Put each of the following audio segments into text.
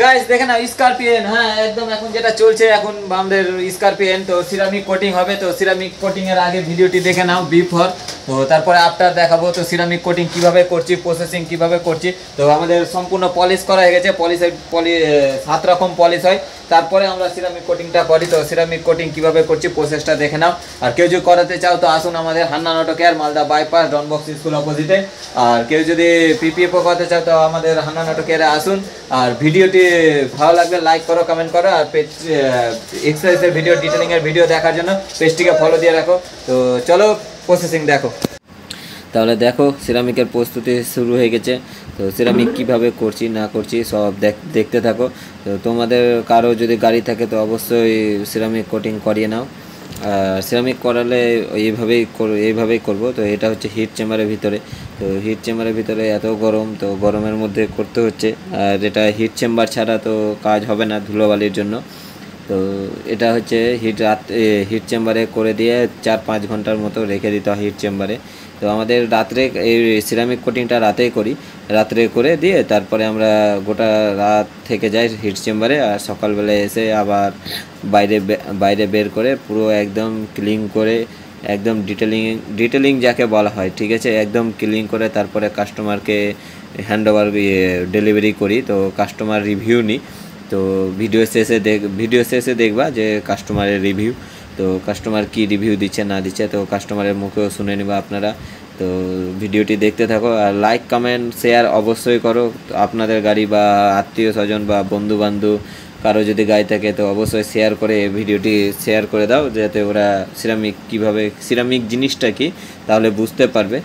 Guys দেখেন না scorpion, হ্যাঁ একদম এখন যেটা চলছে এখন আমাদের স্করপিয়ন। তো সিরামিক কোটিং হবে, তো সিরামিক কোটিং এর আগে ভিডিওটি দেখে নাও বিফোর, তো তারপরে আফটার দেখাবো। তো সিরামিক কোটিং কিভাবে করছি, প্রসেসিং কিভাবে করছি। তো আমাদের সম্পূর্ণ পলিশ করা হয়ে গেছে, 7 রকম পলিশ হয়, তারপরে আমরা সিরামিক কোটিংটা করি। তো সিরামিক কোটিং কিভাবে করছি প্রসেসটা দেখে নাও। আর কেউ যদি করাতে চাও তো আসুন আমাদের Hannan auto care, Malda bypass, Don Bosco school অপোজিটে। আর কেউ যদি পিপিএফও করাতে চাও তো আমাদের হান্নান অটো কেয়ারে আসুন। আর ভিডিওটি ভালো লাগলে লাইক করো, কমেন্ট করো। আর পেজ এক্সারসাইজের ভিডিও, ডিটেলিংয়ের ভিডিও দেখার জন্য পেজটিকে ফলো দিয়ে রাখো। তো চলো প্রসেসিং দেখো। তাহলে দেখো সিরামিকের প্রস্তুতি শুরু হয়ে গেছে। তো সিরামিক কিভাবে করছি না করছি সব দেখতে থাকো। তো তোমাদের কারো যদি গাড়ি থাকে তো অবশ্যই সিরামিক কোটিং করিয়ে নাও। আর সিরামিক করালে এইভাবেই করবো। তো এটা হচ্ছে হিট চেম্বারের ভিতরে। তো হিট চেম্বারের ভিতরে এত গরম, তো গরমের মধ্যে করতে হচ্ছে। আর এটা হিট চেম্বার ছাড়া তো কাজ হবে না ধুলোবালির জন্য। তো এটা হচ্ছে হিট চেম্বারে করে দিয়ে 4-5 ঘন্টার মতো রেখে দিতে হয় হিট চেম্বারে। তো আমাদের রাত্রে এই সিরামিক কোটিংটা রাতেই করি, রাত্রে করে দিয়ে তারপরে আমরা গোটা রাত থেকে যাই হিট চেম্বারে। আর সকালবেলায় এসে আবার বাইরে বের করে পুরো একদম ক্লিন করে, একদম ডিটেলিং যাকে বলা হয়, ঠিক আছে, একদম ক্লিন করে তারপরে কাস্টমারকে হ্যান্ডওভার ডেলিভারি করি। তো কাস্টমার রিভিউ নিই। তো ভিডিও শেষে দেখবা যে কাস্টমারের রিভিউ, তো কাস্টমার কি রিভিউ দিচ্ছে না দিচ্ছে, তো কাস্টমারের মুখেও শুনে নেবা আপনারা। তো ভিডিওটি দেখতে থাকো আর লাইক কমেন্ট শেয়ার অবশ্যই করো। আপনাদের গাড়ি বা আত্মীয় স্বজন বা বন্ধু বান্ধব কারো যদি গাড়ি থাকে তো অবশ্যই শেয়ার করে ভিডিওটি শেয়ার করে দাও, যাতে ওরা সিরামিক জিনিসটা কি তাহলে বুঝতে পারবে।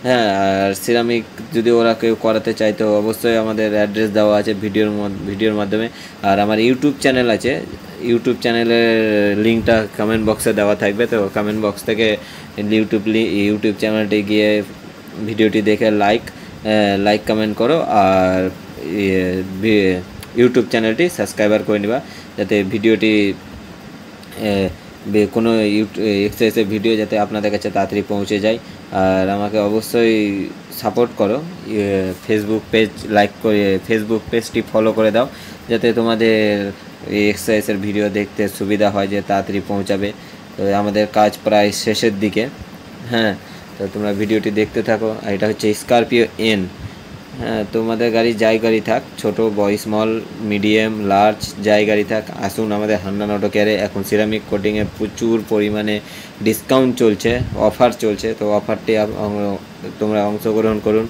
হ্যাঁ, আর সিরামিক যদি ওরা কেউ করাতে চায় তো অবশ্যই আমাদের অ্যাড্রেস দেওয়া আছে ভিডিওর মাধ্যমে। আর আমার ইউটিউব চ্যানেল আছে, ইউটিউব চ্যানেলের লিঙ্কটা কমেন্ট বক্সে দেওয়া থাকবে। তো কমেন্ট বক্স থেকে ইউটিউব চ্যানেলটি গিয়ে ভিডিওটি দেখে লাইক কমেন্ট করো। আর ইউটিউব চ্যানেলটি সাবস্ক্রাইবার করে নিবা, যাতে ভিডিওটি কোনো এক্সারসাইজের ভিডিও যাতে আপনাদের কাছে তাড়াতাড়ি পৌঁছে যায়। আর আমাকে অবশ্যই সাপোর্ট করো, ফেসবুক পেজটি ফলো করে দাও, যাতে তোমাদের এই এক্সারসাইজের ভিডিও দেখতে সুবিধা হয়, যে তাড়াতাড়ি পৌঁছাবে। তো আমাদের কাজ প্রায় শেষের দিকে। হ্যাঁ, তো তোমরা ভিডিওটি দেখতে থাকো। আর এটা হচ্ছে স্করপিও এন। হ্যাঁ, তোমাদের গাড়ি যাই গাড়ি থাক, ছোট বয়, স্মল, মিডিয়াম, লার্জ, যাই গাড়ি থাক, আসুন আমাদের হান্নান অটো কেয়ারে। এখন সিরামিক কোটিংয়ে প্রচুর পরিমাণে ডিসকাউন্ট চলছে, অফার চলছে। তো অফারটি তোমরা অংশগ্রহণ করুন।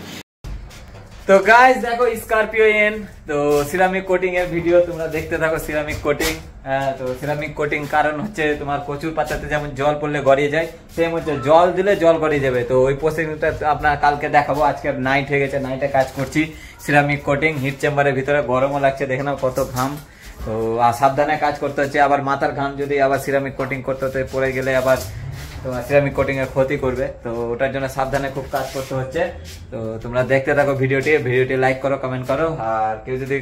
তো গাইস দেখো স্করপিও এন, তো সিরামিক কোটিং এর ভিডিও তোমরা দেখতে থাকো। সিরামিক কোটিং, হ্যাঁ, তো সিরামিক কোটিং কারণ হচ্ছে তোমার কচুর পাতাতে যেমন জল পড়লে গড়িয়ে যায়, সেম হচ্ছে জল দিলে জল গড়িয়ে যাবে। তো ওই প্রসেসিংটা আপনার কালকে দেখাবো। আজকে নাইট হয়ে গেছে, নাইটে কাজ করছি সিরামিক কোটিং হিট চেম্বারের ভিতরে। গরমও লাগছে, দেখে নাও কত ঘাম। তো সাবধানে কাজ করতে হচ্ছে। আবার মাথার ঘাম যদি আবার সিরামিক কোটিং করতে হতে পড়ে গেলে আবার তোমার সিরামিক কোটিং এর ক্ষতি করবে। তো ওটার জন্য সাবধানে খুব কাজ করতে হচ্ছে। তো তোমরা দেখতে থাকো ভিডিওটি লাইক করো, কমেন্ট করো। আর কেউ যদি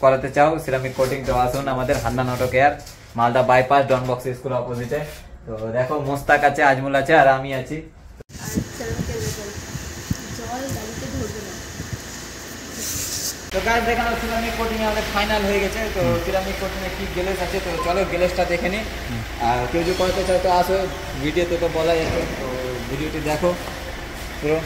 করাতে চাও সিরামিক কোটিং তো আসুন আমাদের Hannan auto care, Malda bypass, Don Bosco school অপোজিটে। তো দেখো মোস্তাক আছে, আজমুল আছে, আর আমি আছি। তো গাইস দেখেন সিরামিক কোটিং এ আমাদের ফাইনাল হয়ে গেছে। তো সিরামিক কোটিং এ কি গ্লেজ আছে, তো চলো গ্লেজটা দেখে নি। আর কেউ যদি করতে চাও তো আসো, ভিডিওতে তো বলাই আছে। তো ভিডিওটি দেখো পুরো।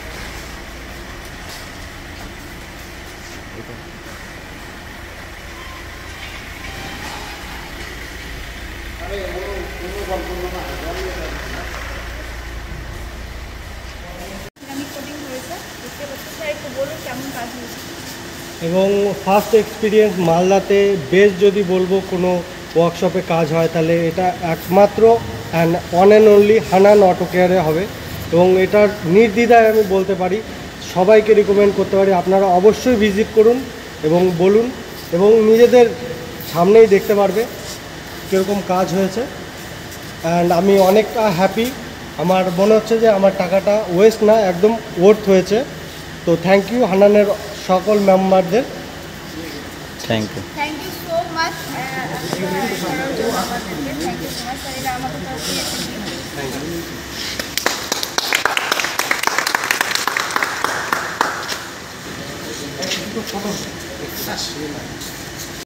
এবং ফার্স্ট এক্সপিরিয়েন্স মালদাতে বেস্ট যদি বলবো কোনো ওয়ার্কশপে কাজ হয় তাহলে এটা একমাত্র one and only Hannan auto কেয়ারে হবে। এবং এটার নির্দ্বিধায় আমি বলতে পারি, সবাইকে রিকমেন্ড করতে পারি আপনারা অবশ্যই ভিজিট করুন এবং বলুন, এবং নিজেদের সামনেই দেখতে পারবে কীরকম কাজ হয়েছে। অ্যান্ড আমি অনেকটা হ্যাপি, আমার মনে হচ্ছে যে আমার টাকাটা ওয়েস্ট না, একদম ওয়ার্থ হয়েছে। তো থ্যাংক ইউ হান্নানের সকল মেম্বারদের, thank you so much. Thank you.